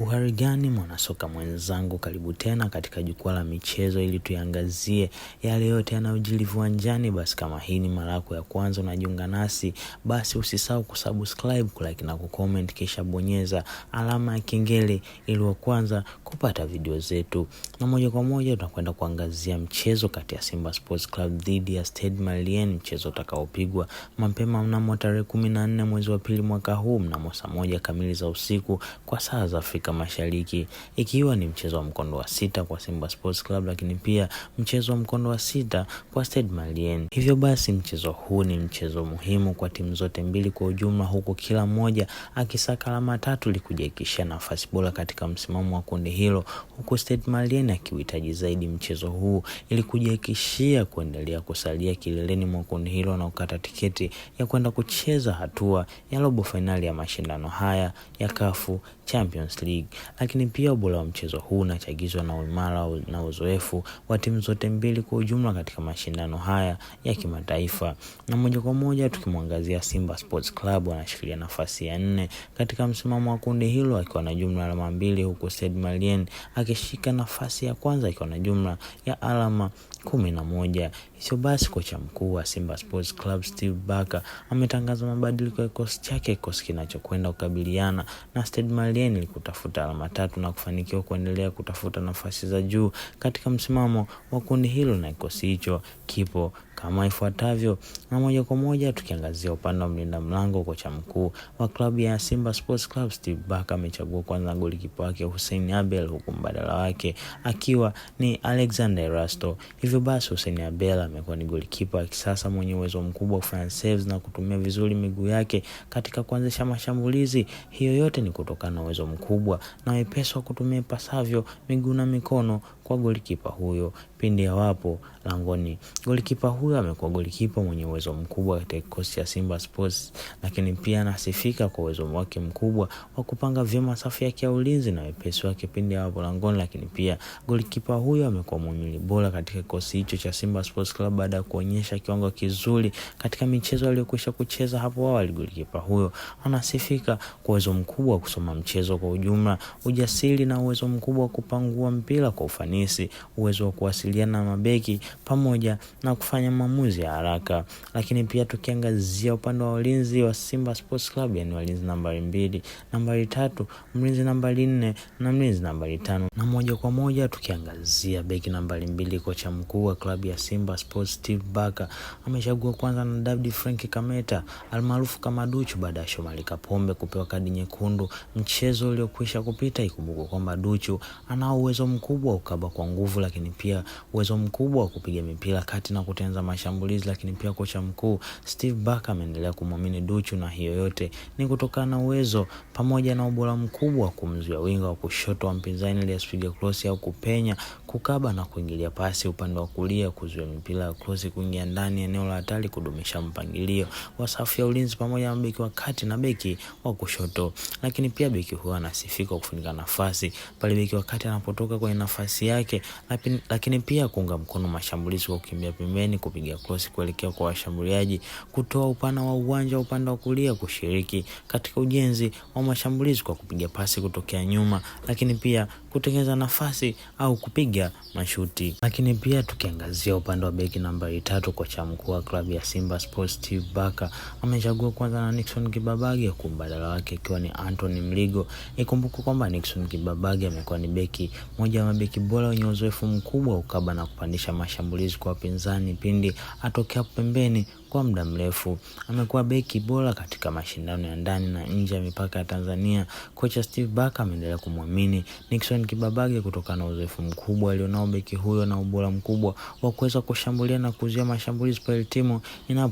Uhari gani mwanasoka mwenzangu, karibu tena katika jukwaa la michezo ili tuangazie yale yote yanayojiri viwanjani. Basi kama hii ni mara yako ya kwanza unajiunga nasi, basi usisahau kusubscribe, kulike na kucomment, kisha bonyeza alama ya kengele ili wa kwanza kupata video zetu. Na moja kwa moja tunakwenda kuangazia mchezo kati ya Simba Sports Club dhidi ya Stade Malien, mchezo utakaopigwa mapema mnamo tarehe 14 mwezi wa pili mwaka huu mnamo saa 1 kamili za usiku kwa saa za Afrika Mashariki, ikiwa ni mchezo wa mkondo wa 6 kwa Simba Sports Club, lakini pia mchezo wa mkondo wa 6 kwa Stade Malien. Hivyo basi mchezo huu ni mchezo muhimu kwa timu zote mbili kwa ujumla, huku kila mmoja akisaka alama 3 ili kujiakishia nafasi bora katika msimamo wa kundi hilo, huku Stade Malien akihitaji zaidi mchezo huu ili kujiakishia kuendelea kusalia kileleni mwa kundi hilo na kukata tiketi ya kwenda kucheza hatua ya robo finali ya mashindano haya ya CAF Champions League. Lakini pia ubora wa mchezo huu unachagizwa na uimara na uzoefu wa timu zote mbili kwa ujumla katika mashindano haya ya kimataifa. Na moja kwa moja tukimwangazia Simba Sports Club, wanashikilia nafasi ya 4 katika msimamo wa kundi hilo akiwa na jumla alama 2, huku Stade Malien akishika nafasi ya kwanza akiwa na jumla ya alama 11. Hivyo basi kocha mkuu wa Simba Sports Club Steve Barker ametangaza mabadiliko ya kikosi chake, kikosi kinachokwenda kukabiliana na Stade Malien ili kutafuta alama 3 na kufanikiwa kuendelea kutafuta nafasi za juu katika msimamo wa kundi hilo, na kikosi hicho kipo kama ifuatavyo. Na moja kwa moja tukiangazia upande wa mlinda mlango, kocha mkuu wa klabu ya Simba Sports Club Steve Barker amechagua kwanza golikipa wake Hussein Abel, huku mbadala wake akiwa ni Alexander Erasto. Hivyo basi Hussein Abel amekuwa ni golikipa wa kisasa mwenye uwezo mkubwa wa kufanya saves na kutumia vizuri miguu yake katika kuanzisha mashambulizi. Hiyo yote ni kutokana na uwezo mkubwa na wepesi wa kutumia pasavyo miguu na mikono kwa golikipa huyo pindi hawapo langoni. Golikipa huyo amekuwa golikipa mwenye uwezo mkubwa katika kikosi cha Simba Sports, lakini pia anasifika kwa uwezo wake mkubwa wa kupanga vyema safu yake ya ulinzi na wepesi wake pindi hawapo langoni. Lakini pia golikipa huyo amekuwa muhimili bora katika kikosi hicho cha Simba Sports Club baada ya kuonyesha kiwango kizuri katika michezo aliyokwisha kucheza hapo awali. Golikipa huyo anasifika kwa uwezo mkubwa wa kusoma mchezo kwa ujumla, ujasiri na uwezo mkubwa wa kupangua mpira kwa ufanisi, uwezo wa kuwasiliana na mabeki pamoja na kufanya maamuzi ya haraka. Lakini pia tukiangazia upande wa ulinzi wa Simba Sports Club, yani walinzi nambari 2, nambari 3, mlinzi nambari 4 na mlinzi nambari 5. Na moja kwa moja tukiangazia beki nambari 2, kocha mkuu wa klabu ya Simba Sports Steve Barker amechagua kwanza na David Frank Kameta almaarufu kama Duchu baada ya Shomari Kapombe kupewa kadi nyekundu mchezo uliokwisha kupita. Ikumbuke kwamba Duchu ana uwezo mkubwa ukaba kwa nguvu, lakini pia uwezo mkubwa wa kupiga mipira kati na kutengeneza mashambulizi. Lakini pia kocha mkuu Steve Barker ameendelea kumwamini Duchu, na hiyo yote ni kutokana na uwezo pamoja na ubora mkubwa wa kumzuia winga wa kushoto wa mpinzani ili asipige cross au kupenya, kukaba na kuingilia pasi upande wa kulia, kuzuia mipira ya cross kuingia ndani eneo la hatari, kudumisha mpangilio wa safu ya ulinzi pamoja na beki wa kati na beki wa kushoto. Lakini pia beki huyo anasifika kufunika nafasi pale beki wa kati anapotoka kwenye nafasi yake, lakini pia kuunga mkono mashambulizi kwa kukimbia pembeni, kupiga cross kuelekea kwa washambuliaji, kutoa upana wa uwanja upande wa kulia, kushiriki katika ujenzi wa mashambulizi kwa kupiga pasi kutokea nyuma, lakini pia kutengeneza nafasi au kupiga mashuti. Lakini pia tukiangazia upande wa beki nambari 3, kocha mkuu wa klabu ya Simba Sports Steve Barker amechagua kwanza na Nixon Kibabage, kumbadala wake ikiwa ni Anthony Mligo. Ikumbuke kwamba Nixon Kibabage amekuwa ni beki moja wa mabeki bora wenye uzoefu mkubwa ukaba na kupandisha mashambulizi kwa wapinzani pindi atokea pembeni kwa muda mrefu. Amekuwa beki bora katika mashindano ya ndani na nje ya mipaka ya Tanzania. Kocha Steve Barker ameendelea kumwamini Nixon Kibabage kutokana na uzoefu mkubwa alionao beki huyo na ubora mkubwa wa kuweza kushambulia na kuzuia mashambulizi pale timu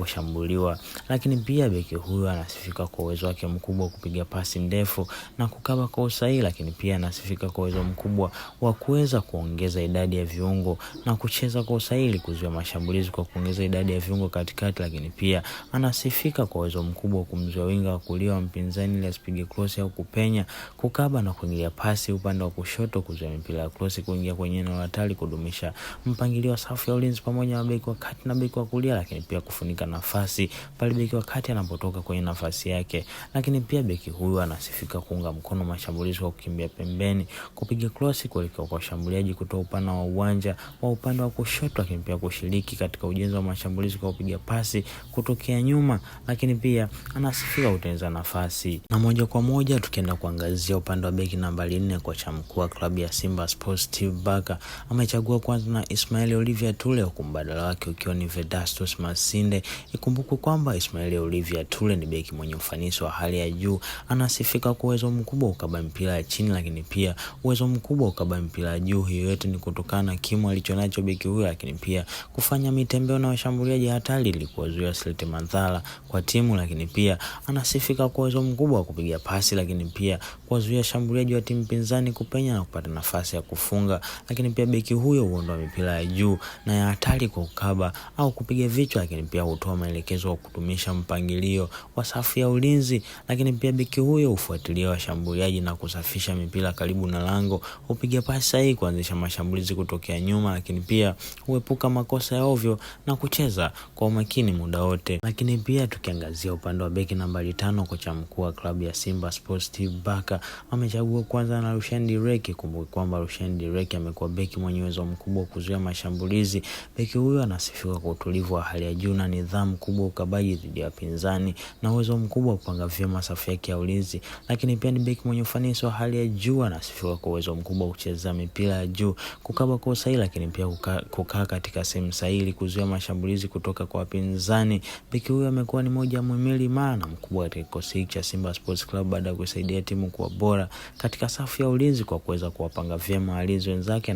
inaposhambuliwa. Lakini pia beki huyo anasifika kwa uwezo wake mkubwa wa kupiga pasi ndefu na kukaba kwa usahihi, lakini pia anasifika kwa uwezo mkubwa wa kuweza kuongeza idadi ya viungo na kucheza kwa usahihi kuzuia mashambulizi kwa kuongeza idadi ya viungo katikati, lakini pia anasifika kwa uwezo mkubwa kumzuia winga wa kulia wa mpinzani ili asipige cross au kupenya, kukaba na kuingilia pasi upande wa kushoto, kuzuia mipira ya cross kuingia kwenye eneo la hatari, kudumisha mpangilio wa safu ya ulinzi pamoja na beki wa kati na beki wa kulia, lakini pia kufunika nafasi pale beki wa kati anapotoka kwenye nafasi yake. Lakini pia beki huyu anasifika kuunga mkono mashambulizi kwa kukimbia pembeni, kupiga cross kuelekea kwa washambuliaji kutoka upande wa uwanja wa upande wa kushoto, lakini pia kushiriki katika ujenzi wa mashambulizi kwa kupiga pasi kutokea nyuma, lakini pia anasifika kutengeneza nafasi. Na moja kwa moja tukienda kuangazia upande wa beki nambari 4, kocha mkuu wa klabu ya Simba Sports Steve Barker amechagua kwanza na Ismail Olivier Tule, huku mbadala wake ukiwa ni Vedastus Masinde. Ikumbukwe kwamba Ismail Olivier Tule ni beki mwenye ufanisi wa hali ya juu, anasifika kwa uwezo mkubwa ukaba mpira ya chini, lakini pia uwezo mkubwa ukaba mpira ya juu. Hiyo yote ni kutokana na kimo alichonacho beki huyo, lakini pia kufanya mitembeo na washambuliaji hatari ili kuwazuia silete madhara kwa timu, lakini pia anasifika kwa uwezo mkubwa wa kupiga pasi, lakini pia kuwazuia shambuliaji wa timu pinzani kupenya na kupata nafasi ya kufunga. Lakini pia beki huyo huondoa mipira ya juu na ya hatari kwa kukaba au kupiga vichwa, lakini pia hutoa maelekezo ya kutumisha mpangilio wa safu ya ulinzi. Lakini pia beki huyo hufuatilia washambuliaji na kusafisha mipira karibu na lango, hupiga pasi sahihi kuanzisha mashambulizi kutokea nyuma, lakini pia huepuka makosa ya ovyo na kucheza kwa umakini muda wote. Lakini pia tukiangazia upande wa beki nambari 5, kocha mkuu wa klabu ya Simba Sports Steve Barker amechagua kwanza na Rushan Derek. Kumbuka kwamba Rushan Derek amekuwa beki mwenye uwezo mkubwa kuzuia mashambulizi. Beki huyo anasifika kwa utulivu wa hali ya juu na nidhamu kubwa ukabaji dhidi ya pinzani na uwezo mkubwa kupanga vyema safu yake ya ulinzi. Lakini pia ni beki mwenye ufanisi wa hali ya juu, anasifika kwa uwezo mkubwa kucheza mipira ya juu, kukaba kwa usahihi, lakini pia kukaa katika sehemu sahihi kuzuia mashambulizi kutoka kwa pinzani. Beki huyo amekuwa ni moja muhimili imara na mkubwa katika kikosi cha Simba Sports Club baada ya kusaidia timu kuwa bora katika safu ya ulinzi kwa kuweza kuwapanga vyema walinzi wenzake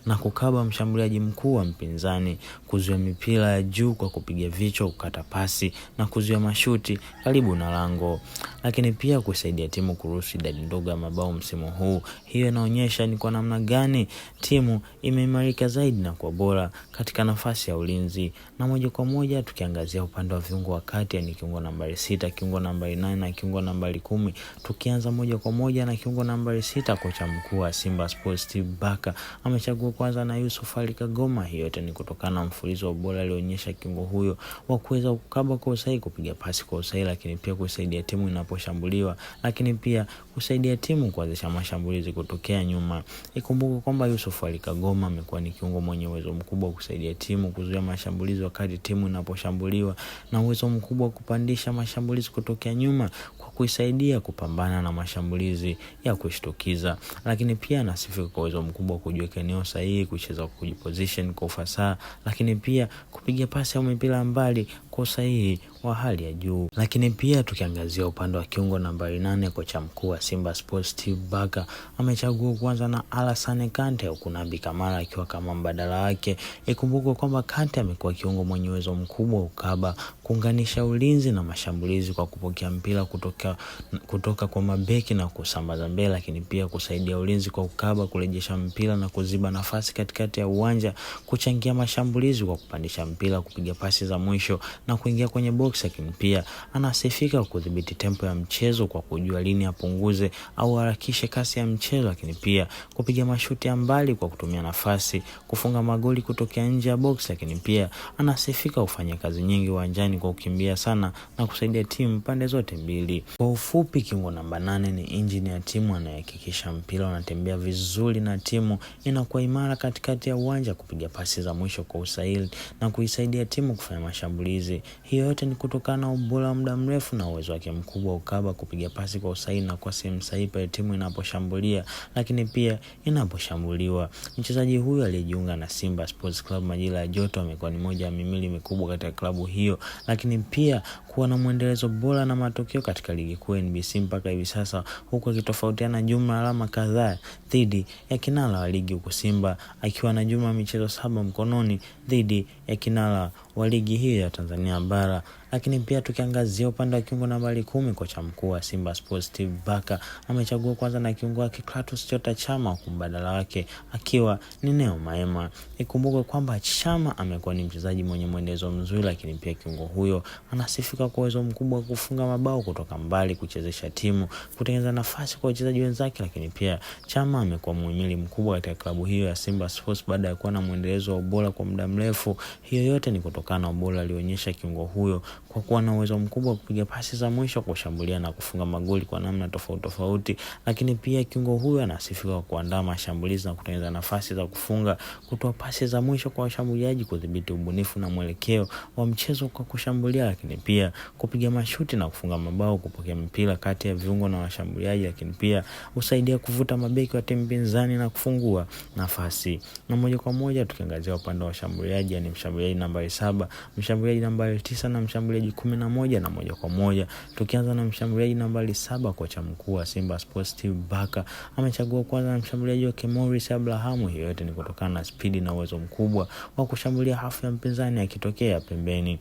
na kukaba mshambuliaji mkuu wa mpinzani, kuzuia mipira ya juu kwa kupiga vichwa, kukata pasi na kuzuia mashuti karibu na lango, lakini pia kusaidia timu kuruhusu idadi ndogo ya mabao msimu huu. Hiyo inaonyesha ni kwa namna gani timu imeimarika zaidi na kuwa bora katika nafasi ya ulinzi. Na moja kwa moja tukiangazia upande wa viungo wa kati, yani kiungo nambari 6, kiungo nambari 8 na kiungo nambari 10. Tukianza moja kwa moja na kiungo nambari 6, kocha mkuu wa Simba Sports Steve Barker amechagua kwanza na Yusuf Ali Kagoma. Hiyo yote ni kutokana na mfululizo wa bora alionyesha kiungo huyo wa kuweza kukaba kwa usahihi, kupiga pasi kwa usahihi, lakini pia kusaidia timu inaposhambuliwa, lakini pia kusaidia timu kuanzisha mashambulizi kutokea nyuma. Ikumbuke kwamba Yusuf Ali Kagoma amekuwa ni kiungo mwenye uwezo mkubwa kusaidia timu kuzuia mashambulizi wakati timu inaposhambuliwa na uwezo mkubwa kupandisha mashambulizi kutokea nyuma kwa kuisaidia kupambana na mashambulizi ya kushtukiza. Lakini pia anasifika kwa uwezo mkubwa kujiweka eneo sahihi, kucheza kujiposition kwa ufasaha, lakini pia kupiga pasi au mipira mbali kwa usahihi wa hali ya juu. Lakini pia tukiangazia upande wa kiungo nambari 8, kocha mkuu wa Simba Sports Steve Barker amechagua kwanza na Alassane Kante, huku Nabi Kamara akiwa kama mbadala wake. Ikumbuke kwamba Kante amekuwa kiungo mwenye uwezo mkubwa ukaba kuunganisha ulinzi na mashambulizi kwa kupokea mpira kutoka kwa mabeki na kusambaza mbele, lakini pia kusaidia ulinzi kwa ukaba, kurejesha mpira na kuziba nafasi katikati ya uwanja, kuchangia mashambulizi kwa kupandisha mpira, kupiga pasi za mwisho na kuingia kwenye box. Lakini pia anasifika kudhibiti tempo ya mchezo kwa kujua lini apunguze au harakishe kasi ya mchezo, lakini pia kupiga mashuti ya mbali kwa kutumia nafasi, kufunga magoli kutokea nje ya box. Lakini pia anasifika kufanya kazi nyingi uwanjani kwa kukimbia sana na kusaidia timu pande zote mbili. Kwa ufupi, kiungo namba 8 ni injini ya timu, anayehakikisha mpira unatembea vizuri na timu inakuwa imara katikati ya uwanja, kupiga pasi za mwisho kwa usahihi na kuisaidia timu kufanya mashambulizi. Hiyo yote ni kutokana na ubora wa muda mrefu na uwezo wake mkubwa ukaba, kupiga pasi kwa usahihi na kwa sehemu sahihi pale timu inaposhambulia, lakini pia inaposhambuliwa. Mchezaji huyu aliyejiunga na Simba Sports Club majira ya joto amekuwa ni moja ya mimili mikubwa katika klabu hiyo, lakini pia kuwa na mwendelezo bora na matokeo katika ligi kuu NBC mpaka hivi sasa, huku akitofautiana jumla alama kadhaa dhidi ya kinara wa ligi huko Simba akiwa na jumla michezo 7 mkononi dhidi ya kinara wa ligi hii ya Tanzania bara Lakini pia tukiangazia upande wa kiungo nambari 10, kocha mkuu wa Simba Sports Steve Barker amechagua kwanza na kiungo wake Clatous Chota Chama kumbadala wake akiwa ni Neo Maema. Ikumbuke kwamba Chama amekuwa ni mchezaji mwenye mwendezo mzuri, lakini pia kiungo huyo anasifika kwa uwezo mkubwa wa kufunga mabao kutoka mbali, kuchezesha timu, kutengeneza nafasi kwa wachezaji wenzake. Lakini pia Chama amekuwa muhimili mkubwa katika klabu hiyo ya Simba Sports baada ya kuwa na mwendelezo wa ubora kwa muda mrefu. Hiyo yote ni kutokana na ubora alionyesha kiungo huyo kwa kuwa na uwezo mkubwa wa kupiga pasi za mwisho, kushambulia na kufunga magoli kwa namna tofauti tofauti. Lakini pia kiungo huyo anasifika kwa kuandaa mashambulizi na kutengeneza nafasi za kufunga, kutoa pasi za mwisho kwa washambuliaji, kudhibiti ubunifu na mwelekeo wa mchezo kwa kushambulia, lakini pia kupiga mashuti na kufunga mabao, kupokea mpira kati ya viungo na washambuliaji, lakini pia usaidia kuvuta mabeki wa timu pinzani na kufungua nafasi. Na moja kwa moja tukiangazia upande wa washambuliaji, yani mshambuliaji nambari 7, mshambuliaji nambari 9 na mshambuliaji 11. Na moja kwa moja tukianza na mshambuliaji nambari 7, kocha mkuu wa Simba Sports Steve Barker amechagua kwanza na mshambuliaji wa Morris Abraham. Hiyo yote ni kutokana na spidi na uwezo mkubwa wa kushambulia hafu ya mpinzani akitokea pembeni.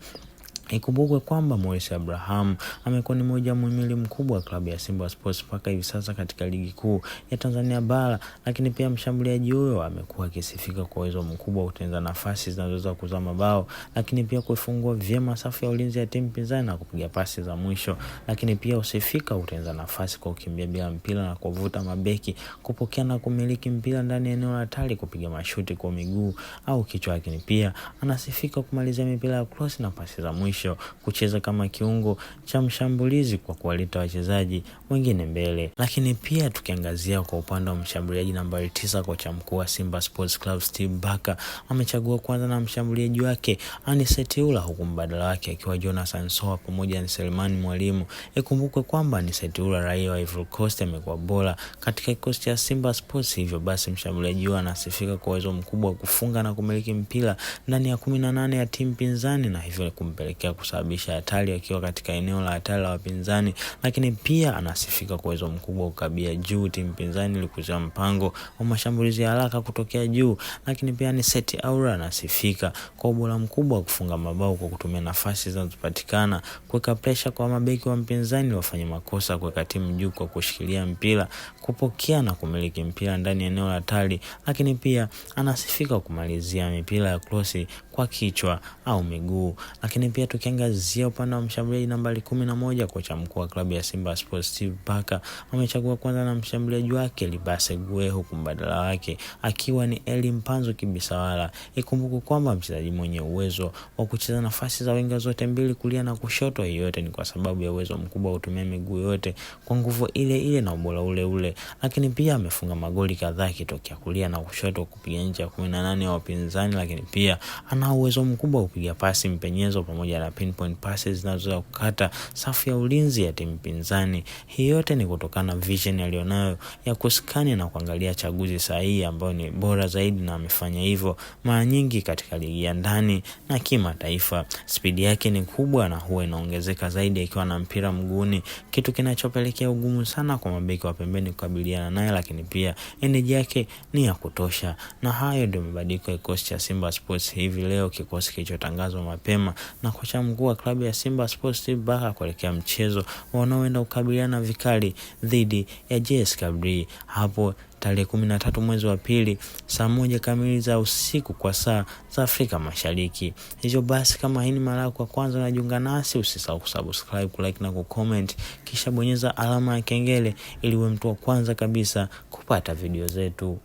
Ikumbukwe kwamba Morris Abraham amekuwa ni mmoja muhimili mkubwa wa klabu ya Simba Sports mpaka hivi sasa katika ligi kuu ya Tanzania bara. Lakini pia mshambuliaji huyo amekuwa akisifika kwa uwezo mkubwa wa kutengeneza nafasi zinazoweza kuzaa mabao, lakini pia kuifungua vyema safu ya ulinzi ya timu pinzani na kupiga pasi za mwisho. Lakini pia usifika kutengeneza nafasi kwa kukimbia bila mpira na kuvuta mabeki, kupokea na kumiliki mpira ndani ya eneo la hatari, kupiga mashuti kwa miguu au kichwa. Lakini pia anasifika kumalizia mipira ya cross na pasi za mwisho, kucheza kama kiungo cha mshambulizi kwa kuwaleta wachezaji wengine mbele. Lakini pia tukiangazia kwa upande wa mshambuliaji nambari 9, kocha mkuu wa Simba Sports Club Steve Barker amechagua kwanza na mshambuliaji wake Anicet Ula, huku mbadala wake akiwa Jonathan Soa pamoja na Selemani Mwalimu. Ikumbukwe kwamba Anicet Ula, raia wa Ivory Coast, amekuwa bora katika kikosi cha Simba Sports. Hivyo basi mshambuliaji huyo anasifika kwa uwezo mkubwa wa kufunga na kumiliki mpira ndani ya 18 ya timu pinzani, na hivyo kumpelekea kusababisha hatari akiwa katika eneo la hatari la wapinzani. Lakini pia anasifika kwa uwezo mkubwa wa kukabia juu timu pinzani ili kuzuia mpango wa mashambulizi ya haraka kutokea juu. Lakini pia Anicet Ula anasifika kwa ubora mkubwa wa kufunga mabao kwa kutumia nafasi zinazopatikana, kuweka pressure kwa mabeki wa mpinzani wafanye makosa, kuweka timu juu kwa kushikilia mpira, kupokea na kumiliki mpira ndani ya eneo la hatari. Lakini pia anasifika kumalizia mipira ya cross kwa kichwa au miguu. Lakini pia tukiangazia upande wa mshambuliaji nambari 11, kocha mkuu wa klabu ya Simba Sports Steve Barker amechagua kwanza na mshambuliaji wake Libase Gue, huku mbadala wake akiwa ni Eli Mpanzu Kibisawala. Ikumbuke kwamba mchezaji mwenye uwezo wa kucheza nafasi za winga zote mbili, kulia na kushoto. Hiyo yote ni kwa sababu ya uwezo mkubwa wa kutumia miguu yote kwa nguvu ile ile na ubora ule ule. Lakini pia amefunga magoli kadhaa kitokea kulia na kushoto, kupiga nje ya 18 ya wapinzani. Lakini pia ana uwezo mkubwa wa kupiga pasi mpenyezo pamoja na pinpoint passes zinazoweza kukata safu ya ulinzi ya timu pinzani. Hii yote ni kutokana na vision alionayo ya kuskani na kuangalia chaguzi sahihi ambayo ni bora zaidi, na amefanya hivyo mara nyingi katika ligi ya ndani na kimataifa. Spidi yake ni kubwa na huwa inaongezeka zaidi akiwa na mpira mguuni, kitu kinachopelekea ugumu sana kwa mabeki wa pembeni kukabiliana naye. Lakini pia energy yake ni ya kutosha. Na hayo ndio mabadiliko ya kikosi cha Simba Sports hivi leo, kikosi kilichotangazwa mapema na kocha mkuu wa klabu ya Simba Sports Steve Barker kuelekea mchezo wanaoenda kukabiliana vikali dhidi ya JS Kabylie hapo tarehe 13 mwezi wa pili saa 1 kamili za usiku kwa saa za Afrika Mashariki. Hivyo basi, kama hii ni mara yako ya kwanza unajiunga nasi, usisahau kusubscribe, kulike na kucomment, kisha bonyeza alama ya kengele ili uwe mtu wa kwanza kabisa kupata video zetu.